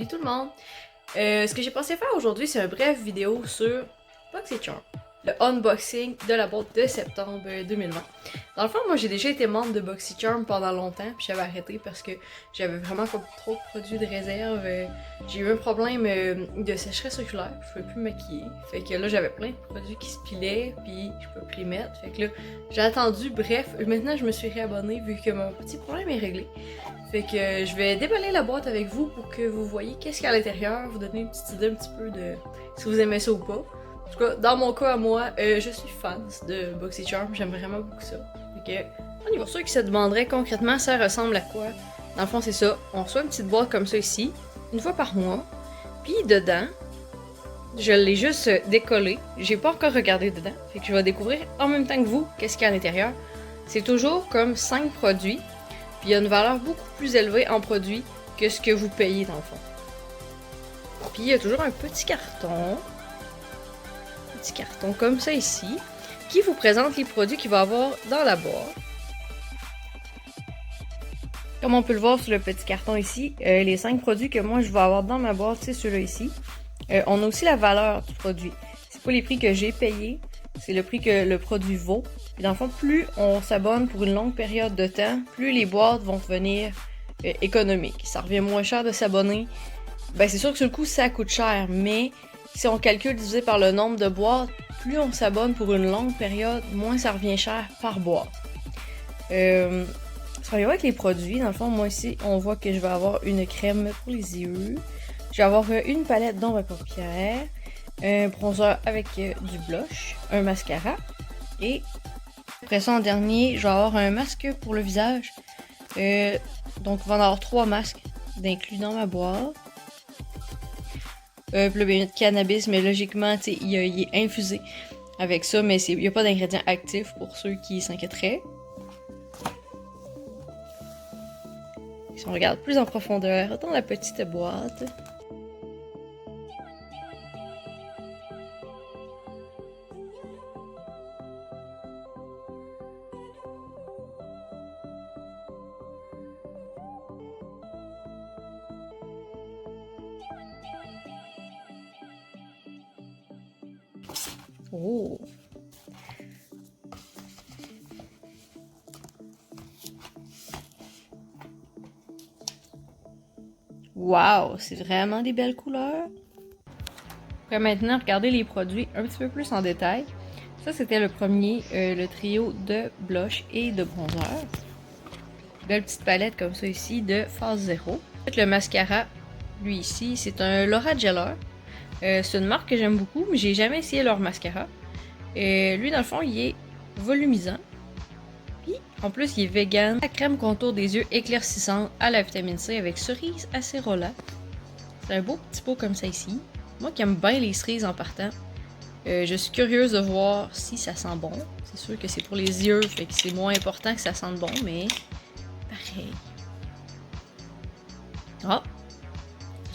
Salut tout le monde! Ce que j'ai pensé faire aujourd'hui, c'est une brève vidéo sur BoxyCharm, le unboxing de la boîte de septembre 2020. Dans le fond, moi j'ai déjà été membre de BoxyCharm pendant longtemps, puis j'avais arrêté parce que j'avais vraiment comme trop de produits de réserve. J'ai eu un problème de sécheresse oculaire, je pouvais plus me maquiller. Fait que là j'avais plein de produits qui se pilaient, puis je pouvais plus les mettre. Fait que là j'ai attendu, bref, maintenant je me suis réabonnée vu que mon petit problème est réglé. Fait que je vais déballer la boîte avec vous pour que vous voyez qu'est-ce qu'il y a à l'intérieur, vous donner une petite idée un petit peu de si vous aimez ça ou pas. En tout cas, dans mon cas à moi, je suis fan de BoxyCharm, j'aime vraiment beaucoup ça. Fait que, on y va. Pour ceux qui se demanderaient concrètement ça ressemble à quoi, dans le fond c'est ça, on reçoit une petite boîte comme ça ici, une fois par mois, puis dedans, je l'ai juste décollé, j'ai pas encore regardé dedans, fait que je vais découvrir en même temps que vous qu'est-ce qu'il y a à l'intérieur. C'est toujours comme 5 produits. Puis il y a une valeur beaucoup plus élevée en produits que ce que vous payez dans le fond. Puis il y a toujours un petit carton comme ça ici, qui vous présente les produits qu'il va y avoir dans la boîte. Comme on peut le voir sur le petit carton ici, les 5 produits que moi je vais avoir dans ma boîte, c'est ceux-là ici. On a aussi la valeur du produit. C'est pas les prix que j'ai payés, c'est le prix que le produit vaut. Puis dans le fond, plus on s'abonne pour une longue période de temps, plus les boîtes vont devenir économiques. Ça revient moins cher de s'abonner. Ben c'est sûr que sur le coup, ça coûte cher, mais si on calcule divisé par le nombre de boîtes, plus on s'abonne pour une longue période, moins ça revient cher par boîte. Ça revient avec les produits. Dans le fond, moi ici, on voit que je vais avoir une crème pour les yeux. Je vais avoir une palette d'ombre à paupières, un bronzer avec du blush, un mascara et après ça en dernier, je vais avoir un masque pour le visage. Donc, il va y en avoir 3 masques d'inclus dans ma boîte. Puis là, il y a de cannabis, mais logiquement, il est infusé avec ça, mais il n'y a pas d'ingrédients actifs pour ceux qui s'inquiéteraient. Si on regarde plus en profondeur dans la petite boîte. Oh! Wow! C'est vraiment des belles couleurs! On va maintenant regarder les produits un petit peu plus en détail. Ça, c'était le premier, le trio de blush et de bronzer. Belle petite palette comme ça ici de phase 0. Le mascara, lui ici, c'est un Laura Geller. C'est une marque que j'aime beaucoup, mais j'ai jamais essayé leur mascara. Lui, dans le fond, il est volumisant. Puis, en plus, il est vegan. La crème contour des yeux éclaircissante à la vitamine C avec cerise acérola. C'est un beau petit pot comme ça ici. Moi qui aime bien les cerises en partant, je suis curieuse de voir si ça sent bon. C'est sûr que c'est pour les yeux, fait que c'est moins important que ça sente bon, mais pareil. Ah!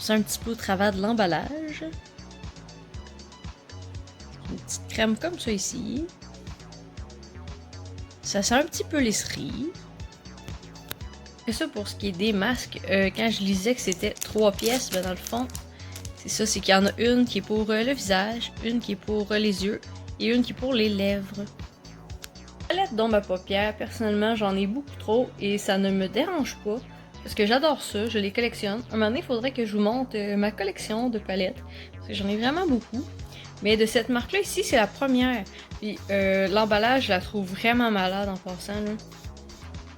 C'est un petit peu au travers de l'emballage. Une petite crème comme ça ici. Ça sent un petit peu les cerises. Et ça pour ce qui est des masques, quand je lisais que c'était 3 pièces, ben dans le fond, c'est ça, c'est qu'il y en a une qui est pour le visage, une qui est pour les yeux et une qui est pour les lèvres. Palette d'ombre à paupières, personnellement j'en ai beaucoup trop et ça ne me dérange pas parce que j'adore ça, je les collectionne. Un moment donné, il faudrait que je vous montre ma collection de palettes parce que j'en ai vraiment beaucoup. Mais de cette marque-là ici, c'est la première. Puis l'emballage, je la trouve vraiment malade en passant.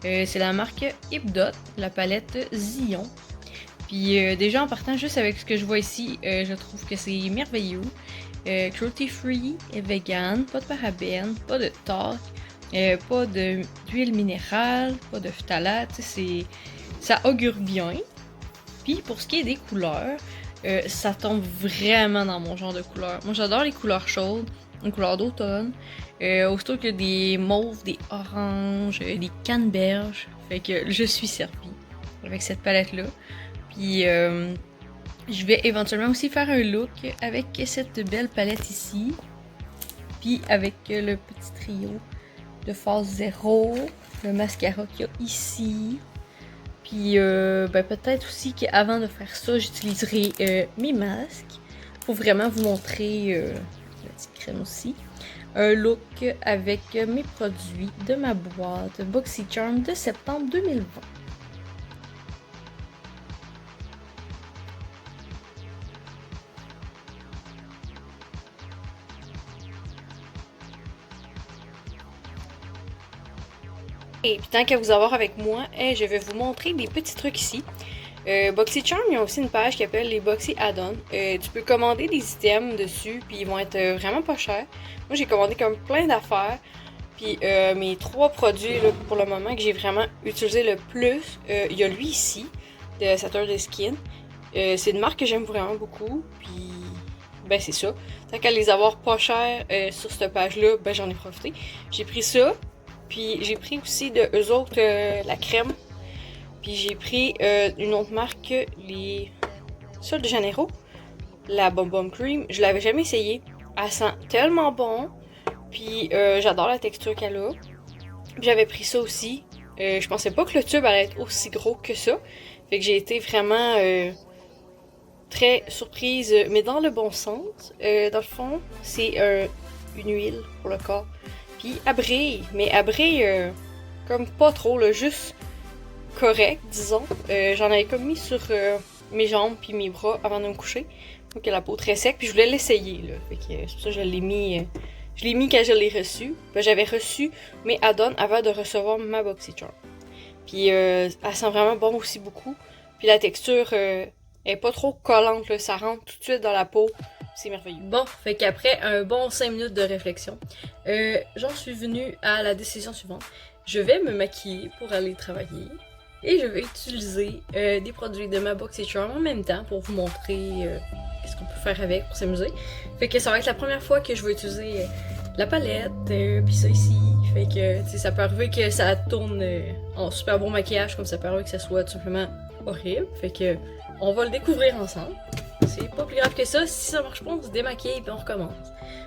C'est la marque Ipdot, la palette Zion. Puis déjà en partant juste avec ce que je vois ici, je trouve que c'est merveilleux. Cruelty free et vegan, pas de parabènes, pas de talc, pas d'huile minérale, pas de phtalate, ça augure bien. Puis pour ce qui est des couleurs, ça tombe vraiment dans mon genre de couleur. Moi j'adore les couleurs chaudes, les couleurs d'automne. Aussitôt que des mauves, des oranges, des canneberges. Fait que je suis servie avec cette palette là. Puis je vais éventuellement aussi faire un look avec cette belle palette ici. Puis avec le petit trio de phase 0, le mascara qu'il y a ici. Puis ben, peut-être aussi qu'avant de faire ça, j'utiliserai mes masques pour vraiment vous montrer la petite crème aussi. Un look avec mes produits de ma boîte BoxyCharm de septembre 2020. Et puis tant qu'à vous avoir avec moi, je vais vous montrer des petits trucs ici. BoxyCharm, ils ont aussi une page qui s'appelle les Boxy Add-on. Tu peux commander des items dessus, puis ils vont être vraiment pas chers. Moi, j'ai commandé comme plein d'affaires. Puis mes 3 produits là, pour le moment que j'ai vraiment utilisé le plus, il y a lui ici, de Saturday Skin. C'est une marque que j'aime vraiment beaucoup. Puis ben c'est ça. Tant qu'à les avoir pas chers sur cette page-là, ben j'en ai profité. J'ai pris ça. Puis j'ai pris aussi de eux autres la crème. Puis j'ai pris une autre marque, les Sol de Janeiro, la Bum Bum Cream. Je l'avais jamais essayé. Elle sent tellement bon. Puis j'adore la texture qu'elle a. Puis j'avais pris ça aussi. Je pensais pas que le tube allait être aussi gros que ça. Fait que j'ai été vraiment très surprise, mais dans le bon sens. Dans le fond, c'est une huile pour le corps. Puis elle brille, mais elle brille comme pas trop, là, juste correct, disons. J'en avais comme mis sur mes jambes puis mes bras avant de me coucher. Donc elle a la peau très sec, puis je voulais l'essayer, là. Fait que c'est pour ça que je l'ai mis quand je l'ai reçu. Ben, j'avais reçu mes add-ons avant de recevoir ma BoxyCharm. Puis elle sent vraiment bon aussi beaucoup. Puis la texture est pas trop collante, là. Ça rentre tout de suite dans la peau. C'est merveilleux. Bon, fait qu'après un bon 5 minutes de réflexion, j'en suis venue à la décision suivante. Je vais me maquiller pour aller travailler. Et je vais utiliser des produits de ma BoxyCharm en même temps pour vous montrer qu'est-ce qu'on peut faire avec pour s'amuser. Fait que ça va être la première fois que je vais utiliser la palette, puis ça ici. Fait que tu sais, ça peut arriver que ça tourne en super bon maquillage, comme ça peut arriver que ça soit tout simplement horrible. Fait que on va le découvrir ensemble. C'est pas plus grave que ça. Si ça marche pas, on se démaquille et on recommence.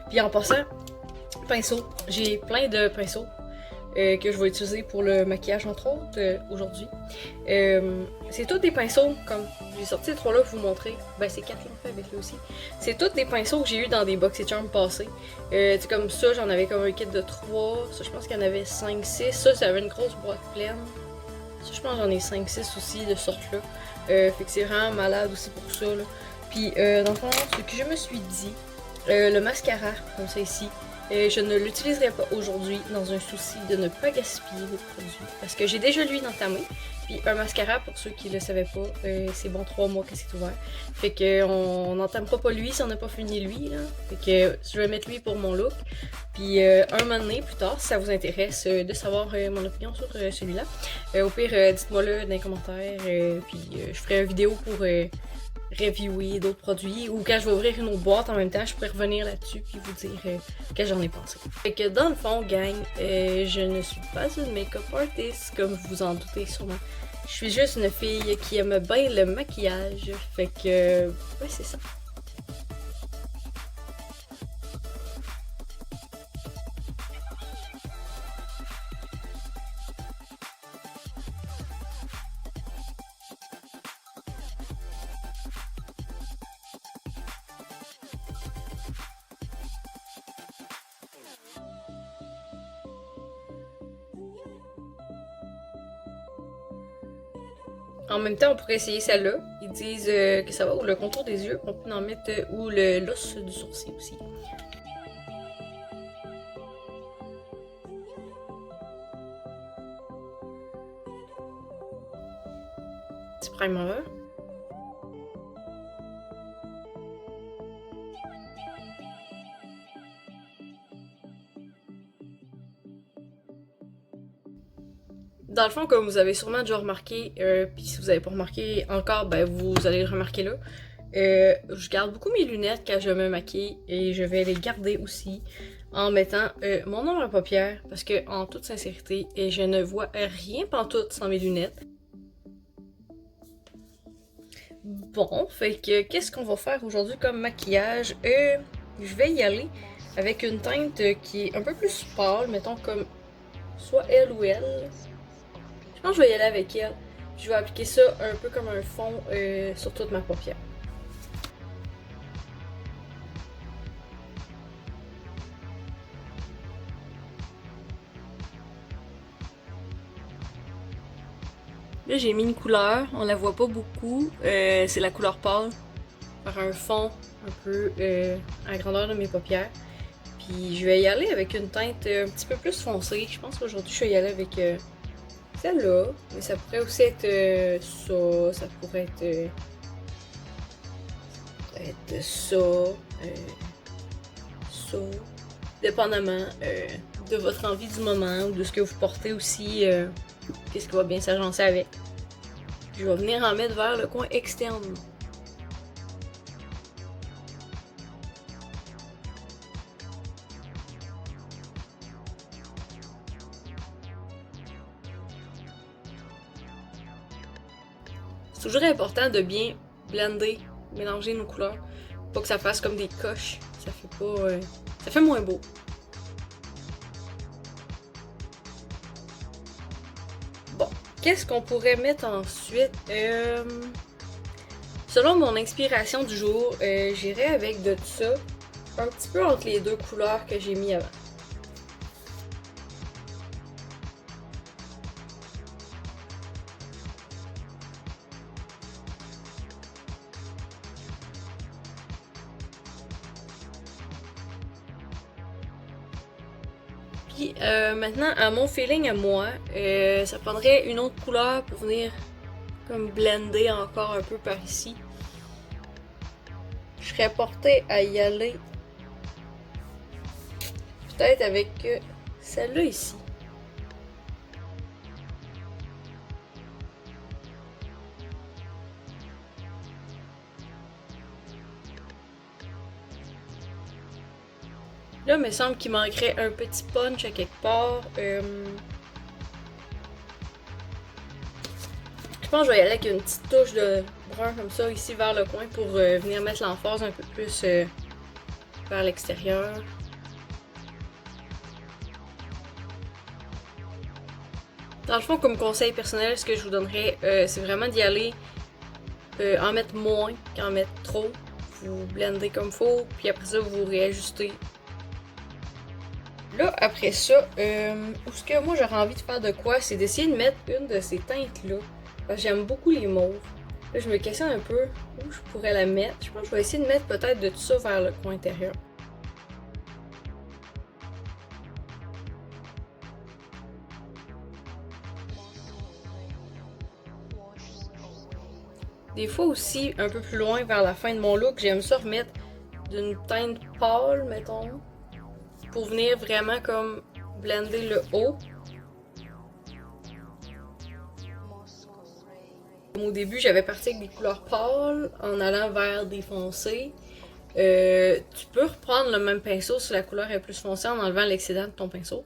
Puis en passant, pinceau. J'ai plein de pinceaux que je vais utiliser pour le maquillage entre autres aujourd'hui. C'est tous des pinceaux, comme j'ai sorti les 3 là pour vous montrer. Ben c'est 4 là en fait avec lui aussi. C'est tous des pinceaux que j'ai eu dans des BoxyCharm passés. C'est comme ça, j'en avais comme un kit de 3. Ça je pense qu'il y en avait 5-6. Ça avait une grosse boîte pleine. Ça je pense que j'en ai 5-6 aussi de sorte là. Fait que c'est vraiment malade aussi pour ça là. Puis dans le fond, ce que je me suis dit, le mascara, comme ça ici, je ne l'utiliserai pas aujourd'hui dans un souci de ne pas gaspiller les produits. Parce que j'ai déjà lui entamé. Puis un mascara, pour ceux qui ne le savaient pas, c'est bon 3 mois que c'est ouvert. Fait qu'on n'entamera pas lui si on n'a pas fini lui. Là. Fait que je vais mettre lui pour mon look. Puis un moment donné, plus tard, si ça vous intéresse de savoir mon opinion sur celui-là, au pire, dites-moi-le dans les commentaires. Puis je ferai une vidéo pour reviewer d'autres produits, ou quand je vais ouvrir une autre boîte en même temps, je pourrais revenir là-dessus puis vous dire que j'en ai pensé. Fait que dans le fond, gang, je ne suis pas une make-up artist comme vous en doutez sûrement. Je suis juste une fille qui aime bien le maquillage, fait que ouais, c'est ça. En même temps, on pourrait essayer celle-là. Ils disent que ça va, ou le contour des yeux. On peut en mettre, ou l'os du sourcil aussi. Petit primer. Dans le fond, comme vous avez sûrement déjà remarqué, puis si vous n'avez pas remarqué encore, ben vous allez le remarquer là. Je garde beaucoup mes lunettes quand je me maquille et je vais les garder aussi en mettant mon ombre à paupières parce que en toute sincérité, je ne vois rien pantoute sans mes lunettes. Bon, fait que qu'est-ce qu'on va faire aujourd'hui comme maquillage? Je vais y aller avec une teinte qui est un peu plus pâle, mettons comme soit elle ou elle. Je pense que je vais y aller avec elle. Je vais appliquer ça un peu comme un fond sur toute ma paupière. Là, j'ai mis une couleur, on la voit pas beaucoup, c'est la couleur pâle, par un fond un peu à la grandeur de mes paupières. Puis je vais y aller avec une teinte un petit peu plus foncée. Je pense qu'aujourd'hui, je vais y aller avec celle-là, mais ça pourrait aussi être ça pourrait être ça, dépendamment de votre envie du moment ou de ce que vous portez aussi, qu'est-ce qui va bien s'agencer avec. Je vais venir en mettre vers le coin externe. C'est toujours important de bien blender, mélanger nos couleurs. Pas que ça fasse comme des coches. Ça fait pas. Ça fait moins beau. Bon, qu'est-ce qu'on pourrait mettre ensuite? Selon mon inspiration du jour, j'irai avec de ça, un petit peu entre les deux couleurs que j'ai mis avant. Puis maintenant, à mon feeling à moi, ça prendrait une autre couleur pour venir comme blender encore un peu par ici. Je serais portée à y aller peut-être avec celle-là ici. Là, il me semble qu'il manquerait un petit punch à quelque part. Je pense que je vais y aller avec une petite touche de brun comme ça ici vers le coin pour venir mettre l'emphase un peu plus vers l'extérieur. Dans le fond, comme conseil personnel, ce que je vous donnerais, c'est vraiment d'y aller en mettre moins qu'en mettre trop. Vous blendez comme faut, puis après ça, vous réajustez. Là, après ça, ce que moi j'aurais envie de faire de quoi, c'est d'essayer de mettre une de ces teintes-là. Parce que j'aime beaucoup les mauves. Là, je me questionne un peu où je pourrais la mettre. Je pense que je vais essayer de mettre peut-être de tout ça vers le coin intérieur. Des fois aussi, un peu plus loin vers la fin de mon look, j'aime ça remettre d'une teinte pâle, mettons, pour venir vraiment comme blender le haut. Au début, j'avais parti avec des couleurs pâles en allant vers des foncés. Tu peux reprendre le même pinceau si la couleur est plus foncée en enlevant l'excédent de ton pinceau.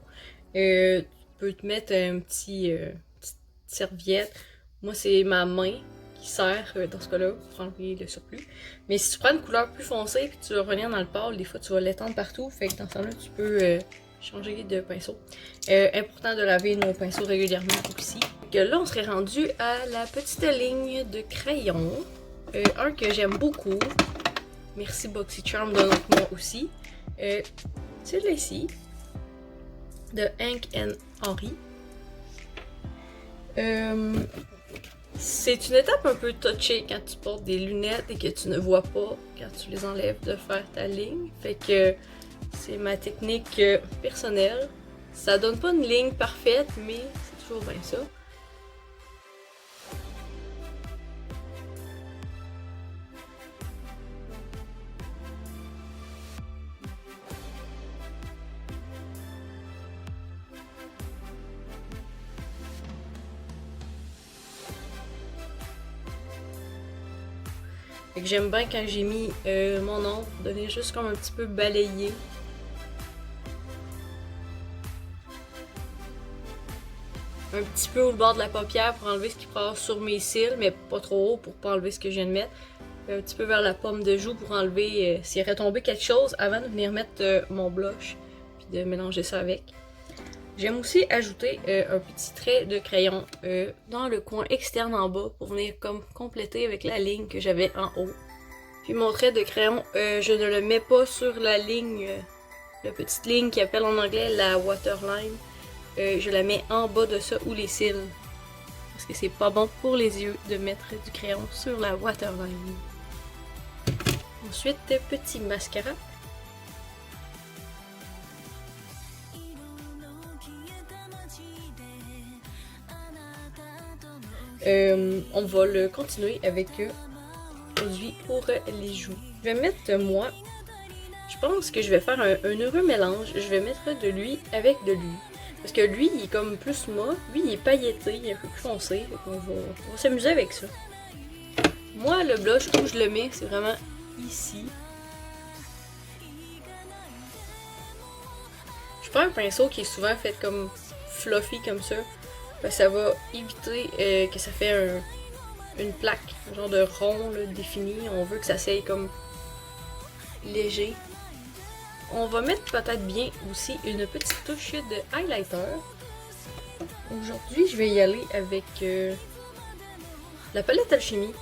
Tu peux te mettre une petite serviette. Moi, c'est ma main qui sert dans ce cas-là pour enlever le surplus. Mais si tu prends une couleur plus foncée puis tu veux revenir dans le pâle, des fois tu vas l'étendre partout. Fait que dans ce temps-là, tu peux changer de pinceau. Important de laver nos pinceaux régulièrement aussi. Donc là, on serait rendu à la petite ligne de crayon. Un que j'aime beaucoup. Merci BoxyCharm de notre nom aussi. C'est là ici. De Hank & Henry. C'est une étape un peu touchée quand tu portes des lunettes et que tu ne vois pas quand tu les enlèves de faire ta ligne. Fait que c'est ma technique personnelle. Ça donne pas une ligne parfaite, mais c'est toujours bien ça. Fait que j'aime bien quand j'ai mis mon ombre, donner juste comme un petit peu balayé. Un petit peu au bord de la paupière pour enlever ce qui passe sur mes cils, mais pas trop haut pour pas enlever ce que je viens de mettre. Un petit peu vers la paume de joue pour enlever s'il aurait tombé quelque chose avant de venir mettre mon blush puis de mélanger ça avec. J'aime aussi ajouter un petit trait de crayon dans le coin externe en bas pour venir comme compléter avec la ligne que j'avais en haut. Puis mon trait de crayon, je ne le mets pas sur la ligne, la petite ligne qui appelle en anglais la waterline. Je la mets en bas de ça ou les cils. Parce que c'est pas bon pour les yeux de mettre du crayon sur la waterline. Ensuite, petit mascara. On va le continuer avec produit pour les joues. Je vais mettre moi, je pense que je vais faire un heureux mélange. Je vais mettre de lui avec de lui. Parce que lui, il est comme plus mat, lui il est pailleté, il est un peu plus foncé. Donc on va s'amuser avec ça. Moi, le blush où je le mets, c'est vraiment ici. Je prends un pinceau qui est souvent fait comme fluffy comme ça. Ça va éviter que ça fait une plaque, un genre de rond là, défini. On veut que ça soit comme léger. On va mettre peut-être bien aussi une petite touche de highlighter. Aujourd'hui, je vais y aller avec la palette Alchimie